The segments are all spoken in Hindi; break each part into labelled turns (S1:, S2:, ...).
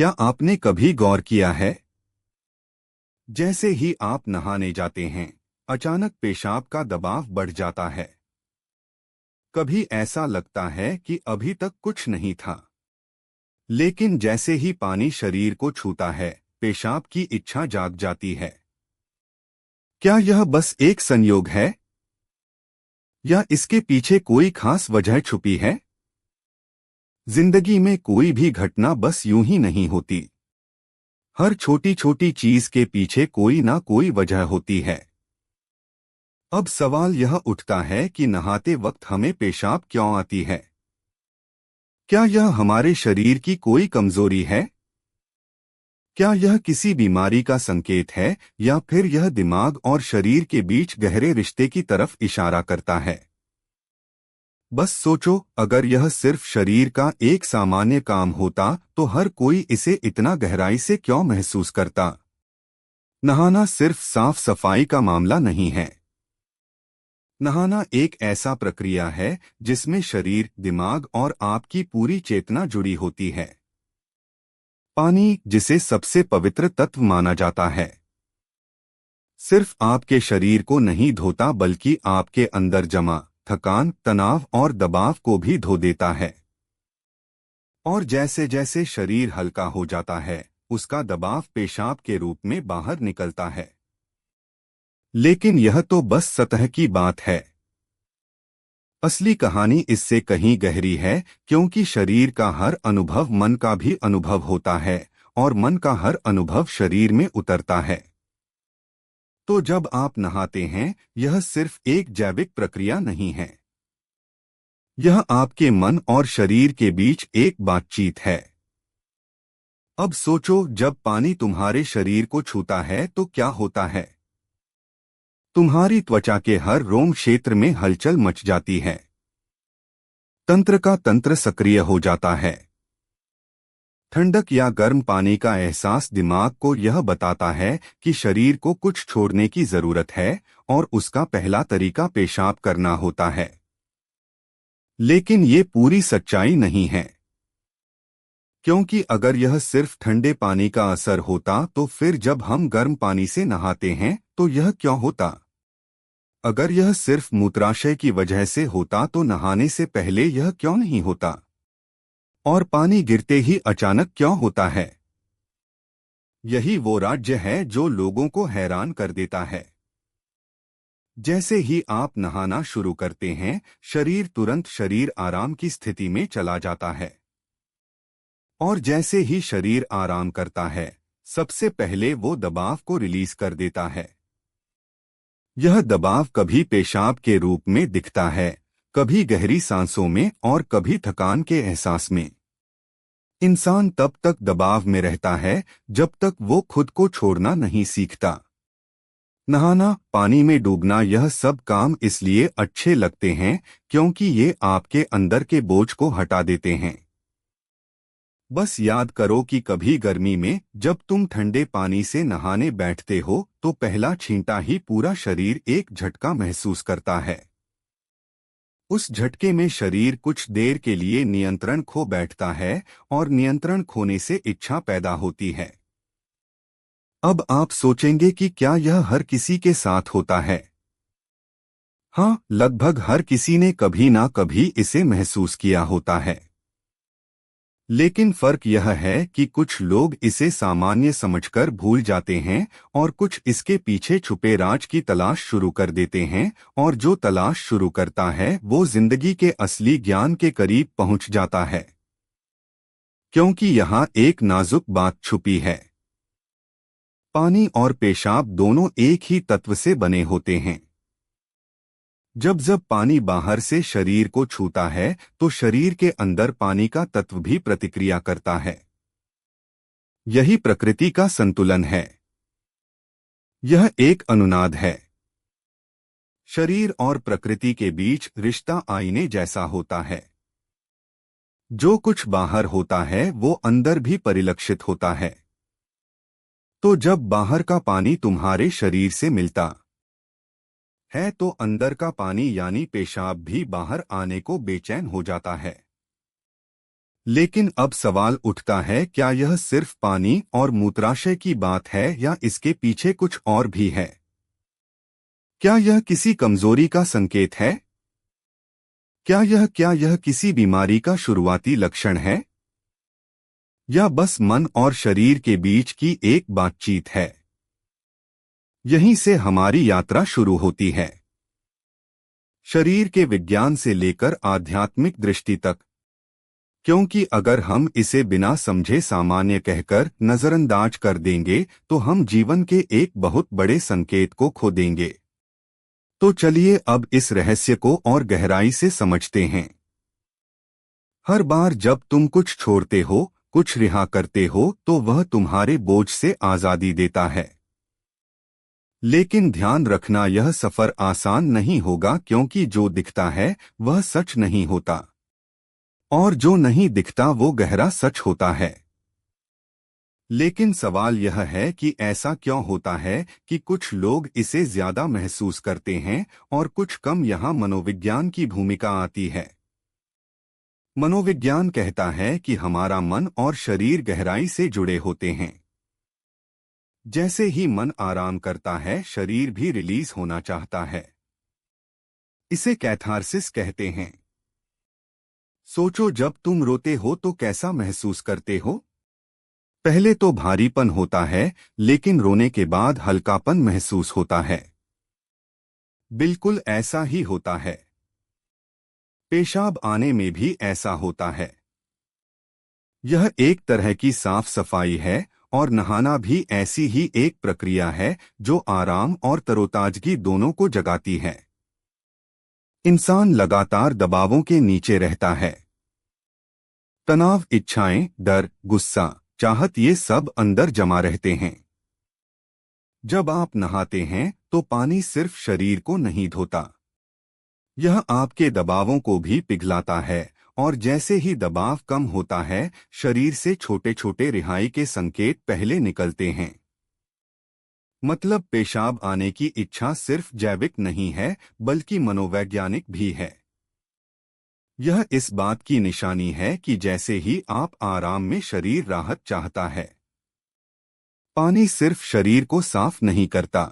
S1: क्या आपने कभी गौर किया है, जैसे ही आप नहाने जाते हैं, अचानक पेशाब का दबाव बढ़ जाता है। कभी ऐसा लगता है कि अभी तक कुछ नहीं था, लेकिन जैसे ही पानी शरीर को छूता है, पेशाब की इच्छा जाग जाती है। क्या यह बस एक संयोग है, या इसके पीछे कोई खास वजह छुपी है? जिंदगी में कोई भी घटना बस यूं ही नहीं होती। हर छोटी छोटी चीज के पीछे कोई ना कोई वजह होती है। अब सवाल यह उठता है कि नहाते वक्त हमें पेशाब क्यों आती है? क्या यह हमारे शरीर की कोई कमजोरी है? क्या यह किसी बीमारी का संकेत है, या फिर यह दिमाग और शरीर के बीच गहरे रिश्ते की तरफ इशारा करता है? बस सोचो, अगर यह सिर्फ शरीर का एक सामान्य काम होता तो हर कोई इसे इतना गहराई से क्यों महसूस करता? नहाना सिर्फ साफ सफाई का मामला नहीं है। नहाना एक ऐसा प्रक्रिया है जिसमें शरीर, दिमाग और आपकी पूरी चेतना जुड़ी होती है। पानी, जिसे सबसे पवित्र तत्व माना जाता है, सिर्फ आपके शरीर को नहीं धोता बल्कि आपके अंदर जमा थकान, तनाव और दबाव को भी धो देता है। और जैसे जैसे शरीर हल्का हो जाता है, उसका दबाव पेशाब के रूप में बाहर निकलता है। लेकिन यह तो बस सतह की बात है। असली कहानी इससे कहीं गहरी है, क्योंकि शरीर का हर अनुभव मन का भी अनुभव होता है, और मन का हर अनुभव शरीर में उतरता है। तो जब आप नहाते हैं, यह सिर्फ एक जैविक प्रक्रिया नहीं है। यह आपके मन और शरीर के बीच एक बातचीत है। अब सोचो, जब पानी तुम्हारे शरीर को छूता है तो क्या होता है? तुम्हारी त्वचा के हर रोम क्षेत्र में हलचल मच जाती है। तंत्र का तंत्र सक्रिय हो जाता है। ठंडक या गर्म पानी का एहसास दिमाग को यह बताता है कि शरीर को कुछ छोड़ने की जरूरत है, और उसका पहला तरीका पेशाब करना होता है। लेकिन ये पूरी सच्चाई नहीं है, क्योंकि अगर यह सिर्फ ठंडे पानी का असर होता तो फिर जब हम गर्म पानी से नहाते हैं तो यह क्यों होता? अगर यह सिर्फ मूत्राशय की वजह से होता तो नहाने से पहले यह क्यों नहीं होता? और पानी गिरते ही अचानक क्यों होता है? यही वो राज्य है जो लोगों को हैरान कर देता है। जैसे ही आप नहाना शुरू करते हैं, शरीर तुरंत शरीर आराम की स्थिति में चला जाता है। और जैसे ही शरीर आराम करता है, सबसे पहले वो दबाव को रिलीज कर देता है। यह दबाव कभी पेशाब के रूप में दिखता है, कभी गहरी सांसों में, और कभी थकान के एहसास में। इंसान तब तक दबाव में रहता है जब तक वो खुद को छोड़ना नहीं सीखता। नहाना, पानी में डूबना, यह सब काम इसलिए अच्छे लगते हैं क्योंकि ये आपके अंदर के बोझ को हटा देते हैं। बस याद करो कि कभी गर्मी में जब तुम ठंडे पानी से नहाने बैठते हो तो पहला छींटा ही पूरा शरीर एक झटका महसूस करता है। उस झटके में शरीर कुछ देर के लिए नियंत्रण खो बैठता है, और नियंत्रण खोने से इच्छा पैदा होती है। अब आप सोचेंगे कि क्या यह हर किसी के साथ होता है? हाँ, लगभग हर किसी ने कभी ना कभी इसे महसूस किया होता है। लेकिन फर्क यह है कि कुछ लोग इसे सामान्य समझकर भूल जाते हैं, और कुछ इसके पीछे छुपे राज की तलाश शुरू कर देते हैं, और जो तलाश शुरू करता है वो जिंदगी के असली ज्ञान के करीब पहुंच जाता है। क्योंकि यहाँ एक नाजुक बात छुपी है। पानी और पेशाब दोनों एक ही तत्व से बने होते हैं। जब जब पानी बाहर से शरीर को छूता है तो शरीर के अंदर पानी का तत्व भी प्रतिक्रिया करता है। यही प्रकृति का संतुलन है। यह एक अनुनाद है। शरीर और प्रकृति के बीच रिश्ता आईने जैसा होता है। जो कुछ बाहर होता है वो अंदर भी परिलक्षित होता है। तो जब बाहर का पानी तुम्हारे शरीर से मिलता है तो अंदर का पानी यानी पेशाब भी बाहर आने को बेचैन हो जाता है। लेकिन अब सवाल उठता है, क्या यह सिर्फ पानी और मूत्राशय की बात है या इसके पीछे कुछ और भी है? क्या यह किसी कमजोरी का संकेत है? क्या यह किसी बीमारी का शुरुआती लक्षण है? या बस मन और शरीर के बीच की एक बातचीत है? यहीं से हमारी यात्रा शुरू होती है, शरीर के विज्ञान से लेकर आध्यात्मिक दृष्टि तक। क्योंकि अगर हम इसे बिना समझे सामान्य कहकर नजरअंदाज कर देंगे तो हम जीवन के एक बहुत बड़े संकेत को खो देंगे। तो चलिए अब इस रहस्य को और गहराई से समझते हैं। हर बार जब तुम कुछ छोड़ते हो, कुछ रिहा करते हो, तो वह तुम्हारे बोझ से आजादी देता है। लेकिन ध्यान रखना, यह सफर आसान नहीं होगा, क्योंकि जो दिखता है वह सच नहीं होता, और जो नहीं दिखता वो गहरा सच होता है। लेकिन सवाल यह है कि ऐसा क्यों होता है कि कुछ लोग इसे ज्यादा महसूस करते हैं और कुछ कम। यहाँ मनोविज्ञान की भूमिका आती है। मनोविज्ञान कहता है कि हमारा मन और शरीर गहराई से जुड़े होते हैं। जैसे ही मन आराम करता है, शरीर भी रिलीज होना चाहता है। इसे कैथार्सिस कहते हैं। सोचो, जब तुम रोते हो तो कैसा महसूस करते हो? पहले तो भारीपन होता है, लेकिन रोने के बाद हल्कापन महसूस होता है। बिल्कुल ऐसा ही होता है। पेशाब आने में भी ऐसा होता है। यह एक तरह की साफ सफाई है, और नहाना भी ऐसी ही एक प्रक्रिया है जो आराम और तरोताजगी दोनों को जगाती है। इंसान लगातार दबावों के नीचे रहता है। तनाव, इच्छाएं, डर, गुस्सा, चाहत, ये सब अंदर जमा रहते हैं। जब आप नहाते हैं तो पानी सिर्फ शरीर को नहीं धोता, यह आपके दबावों को भी पिघलाता है। और जैसे ही दबाव कम होता है, शरीर से छोटे छोटे रिहाई के संकेत पहले निकलते हैं। मतलब पेशाब आने की इच्छा सिर्फ जैविक नहीं है, बल्कि मनोवैज्ञानिक भी है। यह इस बात की निशानी है कि जैसे ही आप आराम में, शरीर राहत चाहता है। पानी सिर्फ शरीर को साफ नहीं करता,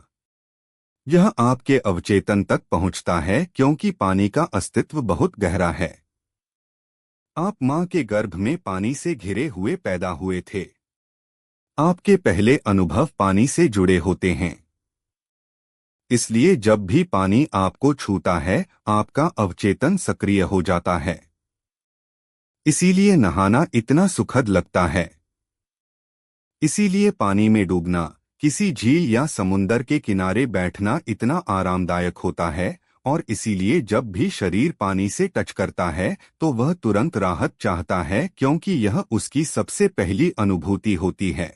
S1: यह आपके अवचेतन तक पहुंचता है, क्योंकि पानी का अस्तित्व बहुत गहरा है। आप मां के गर्भ में पानी से घिरे हुए पैदा हुए थे। आपके पहले अनुभव पानी से जुड़े होते हैं। इसलिए जब भी पानी आपको छूता है, आपका अवचेतन सक्रिय हो जाता है। इसीलिए नहाना इतना सुखद लगता है। इसीलिए पानी में डूबना, किसी झील या समुंदर के किनारे बैठना इतना आरामदायक होता है। और इसीलिए जब भी शरीर पानी से टच करता है तो वह तुरंत राहत चाहता है, क्योंकि यह उसकी सबसे पहली अनुभूति होती है।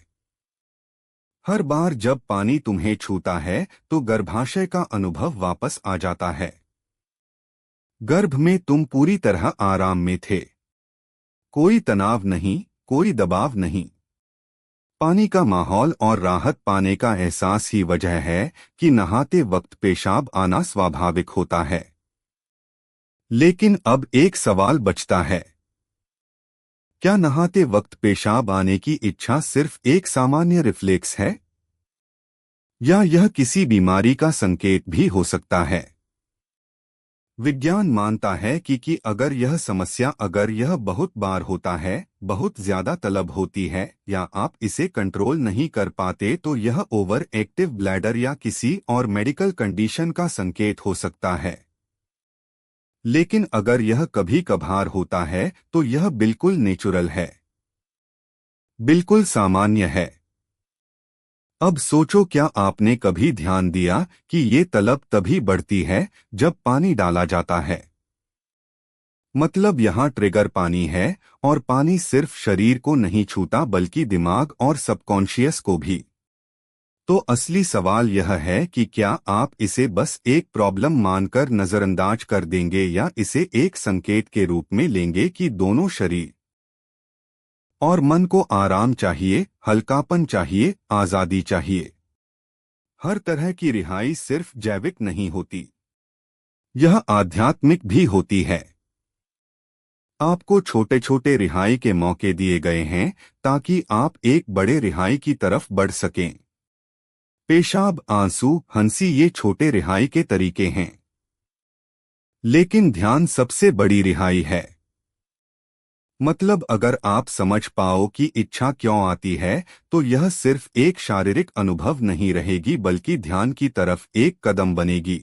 S1: हर बार जब पानी तुम्हें छूता है तो गर्भाशय का अनुभव वापस आ जाता है। गर्भ में तुम पूरी तरह आराम में थे। कोई तनाव नहीं, कोई दबाव नहीं। पानी का माहौल और राहत पाने का एहसास ही वजह है कि नहाते वक्त पेशाब आना स्वाभाविक होता है। लेकिन अब एक सवाल बचता है, क्या नहाते वक्त पेशाब आने की इच्छा सिर्फ एक सामान्य रिफ्लेक्स है, या यह किसी बीमारी का संकेत भी हो सकता है? विज्ञान मानता है कि अगर यह बहुत बार होता है, बहुत ज्यादा तलब होती है, या आप इसे कंट्रोल नहीं कर पाते, तो यह ओवर एक्टिव ब्लैडर या किसी और मेडिकल कंडीशन का संकेत हो सकता है। लेकिन अगर यह कभी कभार होता है तो यह बिल्कुल नेचुरल है, बिल्कुल सामान्य है। अब सोचो, क्या आपने कभी ध्यान दिया कि ये तलब तभी बढ़ती है जब पानी डाला जाता है? मतलब यहाँ ट्रिगर पानी है, और पानी सिर्फ शरीर को नहीं छूता बल्कि दिमाग और सबकॉन्शियस को भी। तो असली सवाल यह है कि क्या आप इसे बस एक प्रॉब्लम मानकर नजरअंदाज कर देंगे, या इसे एक संकेत के रूप में लेंगे कि दोनों शरीर और मन को आराम चाहिए, हल्कापन चाहिए, आजादी चाहिए। हर तरह की रिहाई सिर्फ जैविक नहीं होती, यह आध्यात्मिक भी होती है। आपको छोटे छोटे रिहाई के मौके दिए गए हैं ताकि आप एक बड़े रिहाई की तरफ बढ़ सकें। पेशाब, आंसू, हंसी ये छोटे रिहाई के तरीके हैं, लेकिन ध्यान सबसे बड़ी रिहाई है। मतलब अगर आप समझ पाओ कि इच्छा क्यों आती है, तो यह सिर्फ एक शारीरिक अनुभव नहीं रहेगी बल्कि ध्यान की तरफ एक कदम बनेगी।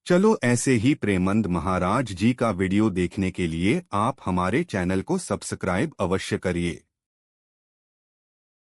S1: चलो ऐसे ही प्रेमानंद महाराज जी का वीडियो देखने के लिए आप हमारे चैनल को सब्सक्राइब अवश्य करिए।